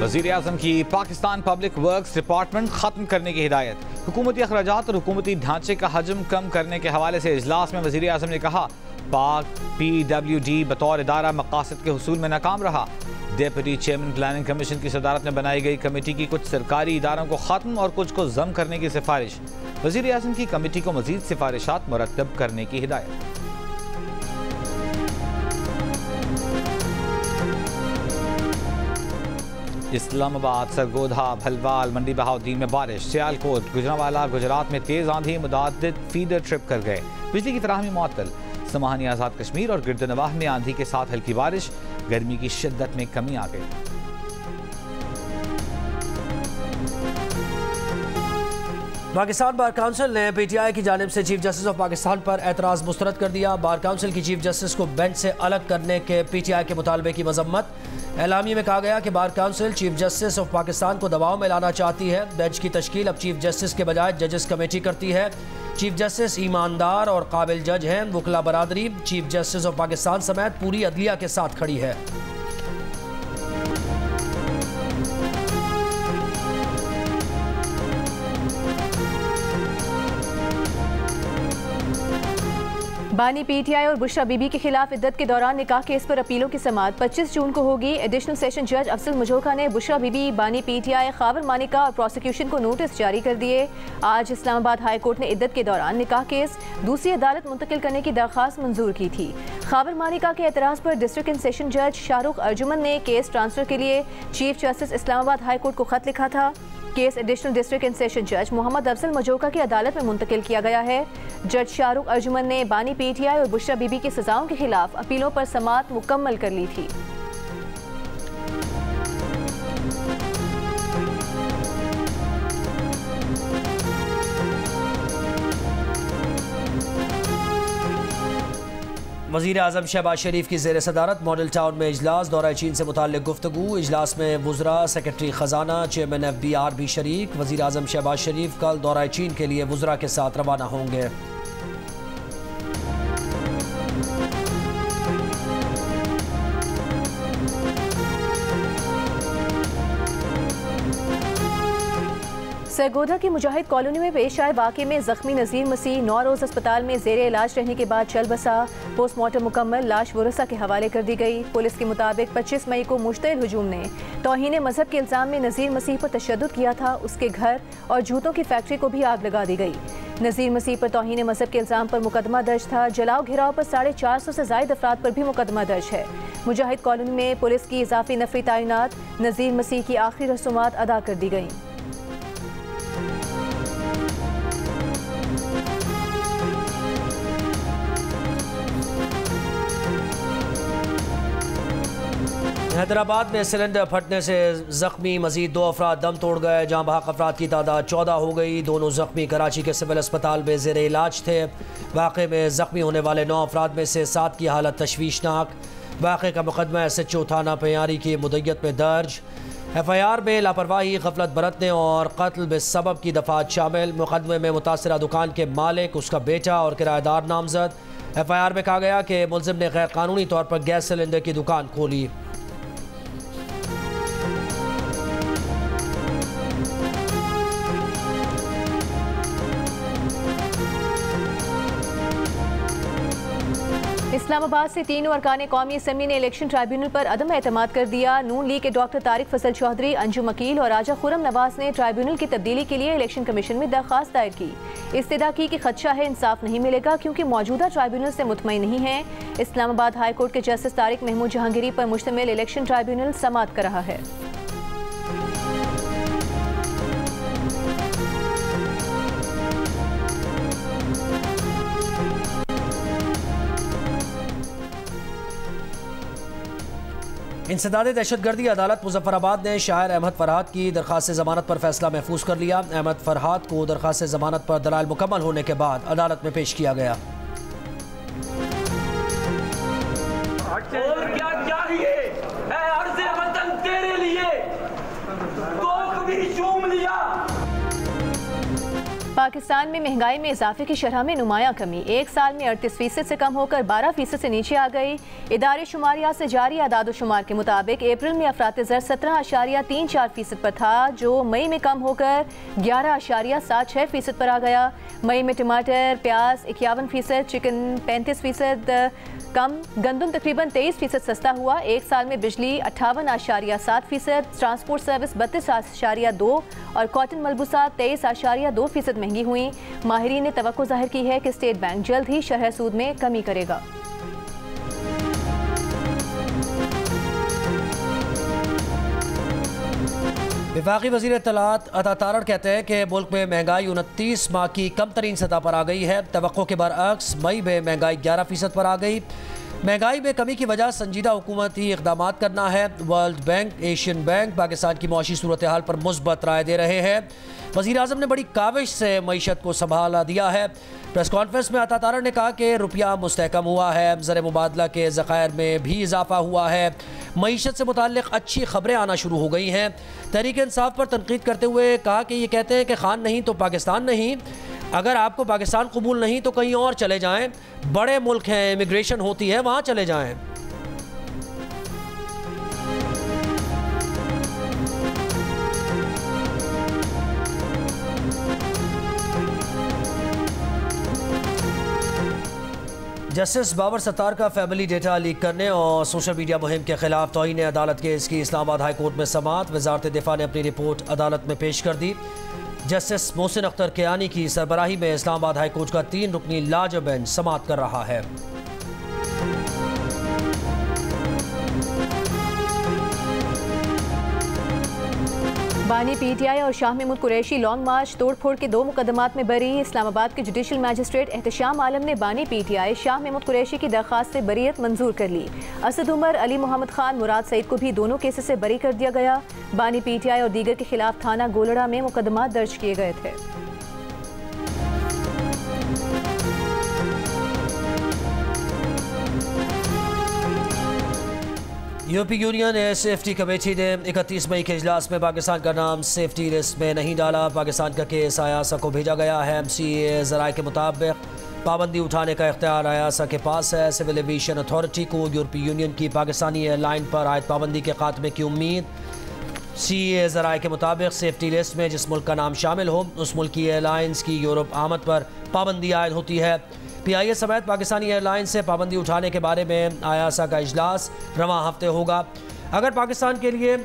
वज़ीर-ए-आज़म की Pakistan public works department खत्म करने की हिदायत। हुकूमती अखराजात और हुकूमती ढांचे का हजम कम करने के हवाले से इजलास में वज़ीर-ए-आज़म ने कहा, पाक PWD बतौर इदारा मकासद के हुसूल में नाकाम रहा। डेप्यूटी चेयरमैन प्लानिंग कमीशन की सदारत में बनाई गई कमेटी की कुछ सरकारी इदारों को खत्म और कुछ को जम करने की सिफारिश। वज़ीर-ए-आज़म की कमेटी को मजीद सिफारिशात मुरतब करने की हिदायत। इस्लामाबाद, सरगोधा, भलवाल, मंडी बहाउद्दीन में बारिश। सियालकोट, गुजरांवाला, गुजरात में तेज आंधी मुतअद्दिद फीडर ट्रिप कर गए। बिजली की फराहमी मुअत्तल। समानी आज़ाद कश्मीर और गिरदनवाह में आंधी के साथ हल्की बारिश। गर्मी की शिद्दत में कमी आ गई। पाकिस्तान बार काउंसिल ने PTI की जानिब से चीफ जस्टिस ऑफ पाकिस्तान पर एतराज़ मुस्तरद कर दिया। बार काउंसिल की चीफ जस्टिस को बेंच से अलग करने के PTI के मुतालबे की मजम्मत। एलामी में कहा गया कि bar council chief justice of Pakistan को दबाव में लाना चाहती है। बेंच की तश्कील अब चीफ जस्टिस के बजाय जजेस कमेटी करती है। चीफ जस्टिस ईमानदार और काबिल जज हैं। वकला बरादरी चीफ जस्टिस ऑफ पाकिस्तान समेत पूरी अदलिया के साथ खड़ी है। बानी PTI और बुशरा बीबी के खिलाफ इद्दत के दौरान निकाह केस पर अपीलों की समाअत 25 जून को होगी। एडिशनल सेशन जज अफजल मजोका ने बुशरा बीबी, बानी PTI, खावर मानिका और प्रोसिक्यूशन को नोटिस जारी कर दिए। आज इस्लामाबाद हाई कोर्ट ने इद्दत के दौरान निकाह केस दूसरी अदालत मुंतकिल करने की दरख्वास्त मंजूर की थी। खावर मानिका के एतराज़ पर डिस्ट्रिक्ट एंड सेशन जज शाहरुख अर्जुमन ने केस ट्रांसफर के लिए chief justice Islamabad high court को खत लिखा था। Case additional district and session जज मोहम्मद अफजल मजोका की अदालत में मुंतकिल किया गया है। जज शाहरुख अर्जुमन ने बानी PTI और बुशरा बीबी की सजाओं के खिलाफ अपीलों पर समाअत मुकम्मल कर ली थी। वज़ीर आज़म शहबाज शरीफ की ज़ेर सदारत मॉडल टाउन में इजलास। दौरा चीन से मुताल्लिक़ गुफ्तगू। इजलास में वुज़रा, सेक्रेटरी ख़जाना, चेयरमैन FBR भी शरीक। वज़ीर आज़म शहबाज शरीफ कल दौरा चीन के लिए वुज़रा के साथ रवाना होंगे। सरगोधा की मुजाहिद कॉलोनी में पेश आए वाक़े में ज़ख्मी नज़ीर मसीह 9 रोज़ अस्पताल में ज़ेरे इलाज रहने के बाद चल बसा। पोस्टमार्टम मुकम्मल, लाश वरसा के हवाले कर दी गई। पुलिस के मुताबिक 25 मई को मुश्तइल हुजूम ने तौहीन मजहब के इल्ज़ाम में नज़ीर मसीह पर तशद्दुद किया था। उसके घर और जूतों की फैक्ट्री को भी आग लगा दी गई। नज़ीर मसीह पर तौहीन मजहब के इल्ज़ाम पर मुकदमा दर्ज था। जलाओ घिराव पर 450 से ज़ायद अफराद पर भी मुकदमा दर्ज है। मुजाहिद कॉलोनी में पुलिस की इजाफी नफरी तैनात। नज़ीर मसीह की आखिरी रसूमात अदा कर दी गई। हैदराबाद में सिलेंडर फटने से जख्मी मजीद 2 अफराद दम तोड़ गए। जहाँ बहक अफराद की तादाद 14 हो गई। दोनों जख्मी कराची के सिविल अस्पताल में ज़ेरे इलाज थे। वाक़े में जख्मी होने वाले 9 अफराद में से 7 की हालत तशवीशनाक। वाक़े का मुकदमा SHO थाना पयारी की मुद्दत में दर्ज। FIR में लापरवाही, गफलत बरतने और कत्ल बेसबब की दफात शामिल। मुकदमे में मुतासरा दुकान के मालिक, उसका बेटा और किराएदार नामजद। FIR में कहा गया कि मुलजिम ने गैर कानूनी तौर पर गैस सिलेंडर की दुकान खोली। इस्लामाबाद से तीनों अरकान कौमी असम्बली ने इलेक्शन ट्राइब्यूनल पर अदम एतमाद कर दिया। नून लीग के डॉक्टर तारिक फजल चौधरी, अंजुम अकील और राजा खुर्रम नवाज ने ट्राइब्यूनल की तब्दीली के लिए इलेक्शन कमीशन में दरख्वास्त दायर की। इस्तदा की कि खदशा है इंसाफ नहीं मिलेगा क्योंकि मौजूदा ट्राइब्यूनल से मुतमईन नहीं है। इस्लामाबाद हाई कोर्ट के जस्टिस तारिक महमूद जहांगीरी पर मुश्तमिल इलेक्शन ट्राइब्यूनल समाअत कर रहा है। इंसदाद दहशतगर्दी अदालत मुजफ्फराबाद ने शायर अहमद फरहाद की दरख्वास्त जमानत पर फैसला महफूज कर लिया। अहमद फरहाद को दरख्वास्त जमानत पर दलाइल मुकम्मल होने के बाद अदालत में पेश किया गया। और क्या चाहिए है अर्ज़े वतन तेरे लिए, तो कभी चूम लिया। पाकिस्तान में महंगाई में इजाफे की शरह में नुमायां कमी, एक साल में 38% से कम होकर 12% से नीचे आ गई। इदारे शुमारियात से जारी आदादोशुमार के मुताबिक अप्रैल में अफरात ज़र 17.34% पर था, जो मई में कम होकर 11.76% पर आ गया। मई में टमाटर प्याज 51%, चिकन 35% कम, गंदम तकरीबन 23% सस्ता हुआ। एक साल में बिजली 58.7%, ट्रांसपोर्ट सर्विस 32.2% और कॉटन मलबूसात 23.2% महंगी हुई। माहिरीन ने तवक्को जाहिर की है कि स्टेट बैंक जल्द ही शरह सूद में कमी करेगा। वफाकी वज़ीर इत्तलात अता तारड़ कहते हैं कि मुल्क में महंगाई 29 माह की कम तरीन सतह पर आ गई है। तवक्को के बरअक्स मई में महंगाई 11% पर आ गई। महंगाई में कमी की वजह संजीदा हुकूमती इक़दाम करना है। World bank, Asian bank Pakistan की मुआशी सूरत हाल पर मुस्बत राय दे रहे हैं। वज़ीर आज़म ने बड़ी काविश से मईशत को संभाला दिया है। प्रेस कॉन्फ्रेंस में अता तारड़ ने कहा कि रुपया मुस्तहकम हुआ है, ज़र मुबादला के ज़खायर में भी इजाफा हुआ है, मईशत से मुताल्लिक़ अच्छी खबरें आना शुरू हो गई हैं। तहरीक इंसाफ पर तनकीद करते हुए कहा कि ये कहते हैं कि खान नहीं तो पाकिस्तान नहीं। अगर आपको पाकिस्तान कबूल नहीं तो कहीं और चले जाएं, बड़े मुल्क हैं, इमिग्रेशन होती है, वहाँ चले जाएं। जस्टिस बाबर सत्तार का फैमिली डेटा लीक करने और सोशल मीडिया मुहिम के खिलाफ तौहीन अदालत केस की इस्लामाबाद हाई कोर्ट में समाअत। वजारत दिफा ने अपनी रिपोर्ट अदालत में पेश कर दी। जस्टिस मोहसिन अख्तर कियानी की सरबराही में इस्लामाबाद हाई कोर्ट का 3 रुकनी लार्ज बेंच समाअत कर रहा है। बानी पीटीआई और शाह महमूद कुरैशी लॉन्ग मार्च तोड़फोड़ के 2 मुकदमात में बरी। इस्लामाबाद के जुडिशल मैजिस्ट्रेट एहतशाम आलम ने बानी पीटीआई शाह महमूद कुरैशी की दरख्वास्त से बरीयत मंजूर कर ली। असद उमर, अली मोहम्मद खान, मुराद सईद को भी दोनों केसेस से बरी कर दिया गया। बानी पीटीआई और दीगर के खिलाफ थाना गोलड़ा में मुकदमात दर्ज किए गए थे। यूरोपीय यूनियन सेफ्टी कमेटी ने 31 मई के इजलास में पाकिस्तान का नाम सेफ्टी लिस्ट में नहीं डाला। पाकिस्तान का केस आयासा को भेजा गया है। MCA ज़राए के मुताबिक पाबंदी उठाने का इख्तियार आयासा के पास है। सिविल एविएशन अथॉरिटी को यूरोपीय यूनियन की पाकिस्तानी एयरलाइन पर आयद पाबंदी के खात्मे की उम्मीद। CA ज़राए के मुताबिक सेफ्टी लिस्ट में जिस मुल्क का नाम शामिल हो, उस मुल्क की एयरलाइंस की यूरोप आमद पर पाबंदी आयद होती है। PIA समेत पाकिस्तानी एयरलाइन से पाबंदी उठाने के बारे में आयासा का इजलास रवां हफ्ते होगा। अगर पाकिस्तान के लिए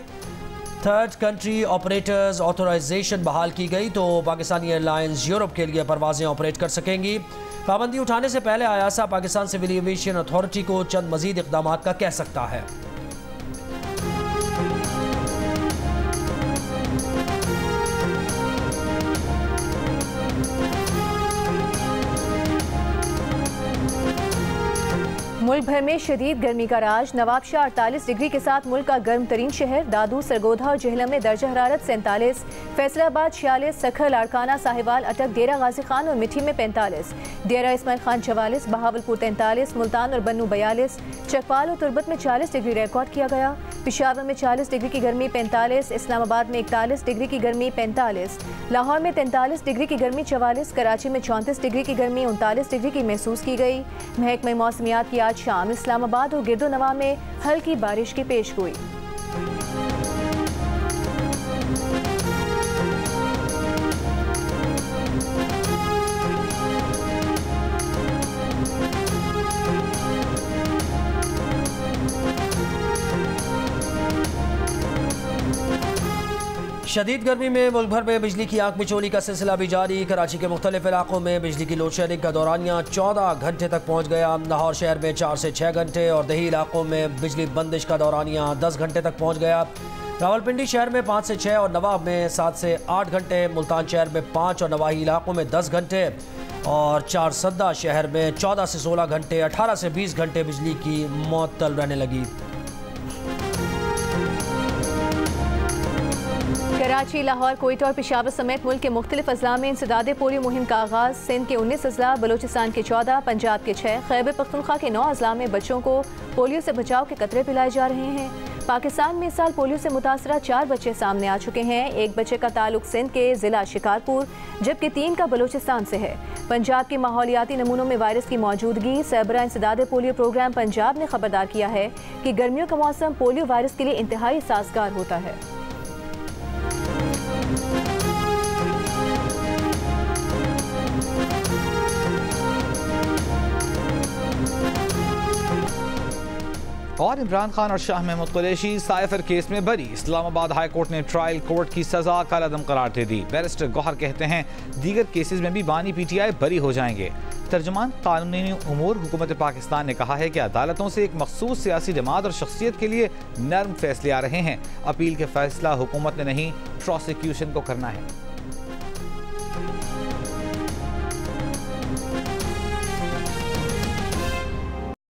थर्ड कंट्री ऑपरेटर्स ऑथराइजेशन बहाल की गई तो पाकिस्तानी एयरलाइंस यूरोप के लिए परवाजें ऑपरेट कर सकेंगी। पाबंदी उठाने से पहले आयासा पाकिस्तान सिविल एविएशन अथॉरिटी को चंद मजीद इक़दाम का कह सकता है। मुल्क भर में शदीद गर्मी का राज। नवाबशाह 48 डिग्री के साथ मुल्क का गर्म तरीन शहर। दादू, सरगोधा और जेहलम में दर्जा हरारत 47, फैसलाबाद 46, सखर, लाड़काना, साहिवाल, अटक, डेरा गाजी खान और मिठी में 45, डेरा इस्माइल खान 44, बहावलपुर 43, मुल्तान और बन्नू 42, चकवाल और तुर्बत में 40 डिग्री रिकॉर्ड किया गया। पिशावर में 40 डिग्री की गर्मी 45, इस्लामाबाद में 41 डिग्री की गर्मी 45, लाहौर में 43 डिग्री की गर्मी 44, कराची में 34 डिग्री की गर्मी 39 डिग्री की महसूस की गई। महकमा मौसमियात की आज शाम इस्लामाबाद और गिरदो नवा में हल्की बारिश की पेशगोई। शदीद गर्मी में मुल्क भर में बिजली की आंख मिचोली का सिलसिला भी जारी। कराची के मुख्तलिफ इलाकों में बिजली की लोड शेडिंग का दौरानिया 14 घंटे तक पहुँच गया। लाहौर शहर में 4 से 6 घंटे और दही इलाकों में बिजली बंदिश का दौरानिया 10 घंटे तक पहुँच गया। रावलपिंडी शहर में 5 से 6 और नवाब में 7 से 8 घंटे, मुल्तान शहर में 5 और नवाही इलाकों में 10 घंटे और चारसद्दा शहर में 14 से 16 घंटे, 18 से 20 घंटे बिजली की मअतल रहने लगी। कराची, लाहौर, कोयटा और पेशावर समेत मुल्क के मुख्तलिफ अजला में इंसदाद पोलियो मुहिम का आगाज। सिंध के 19 अजला, बलूचिस्तान के 14, पंजाब के 6, खैबर पख्तूनख्वा के 9 अजला में बच्चों को पोलियो से बचाव के कतरे पिलाए जा रहे हैं। पाकिस्तान में इस साल पोलियो से मुतासरा 4 बच्चे सामने आ चुके हैं। एक बच्चे का ताल्लुक सिंध के ज़िला शिकारपुर जबकि 3 का बलूचिस्तान से है। पंजाब के माहौलियाती नमूनों में वायरस की मौजूदगी। सरबराह इंसदाद पोलियो प्रोग्राम पंजाब ने खबरदार किया है कि गर्मियों का मौसम पोलियो वायरस के लिए इंतहाई साजगार होता है। और इमरान खान और शाह महमूद कुरैशी साइफर केस में बरी। इस्लामाबाद हाई कोर्ट ने ट्रायल कोर्ट की सजा कलअदम करार दे दी। बैरिस्टर गौहर कहते हैं दीगर केसेस में भी बानी PTI बरी हो जाएंगे। तर्जुमान कानूनी उमूर हुकूमत पाकिस्तान ने कहा है कि अदालतों से एक मखसूस सियासी जमात और शख्सियत के लिए नर्म फैसले आ रहे हैं। अपील के फैसला हुकूमत ने नहीं, प्रोसिक्यूशन को करना है।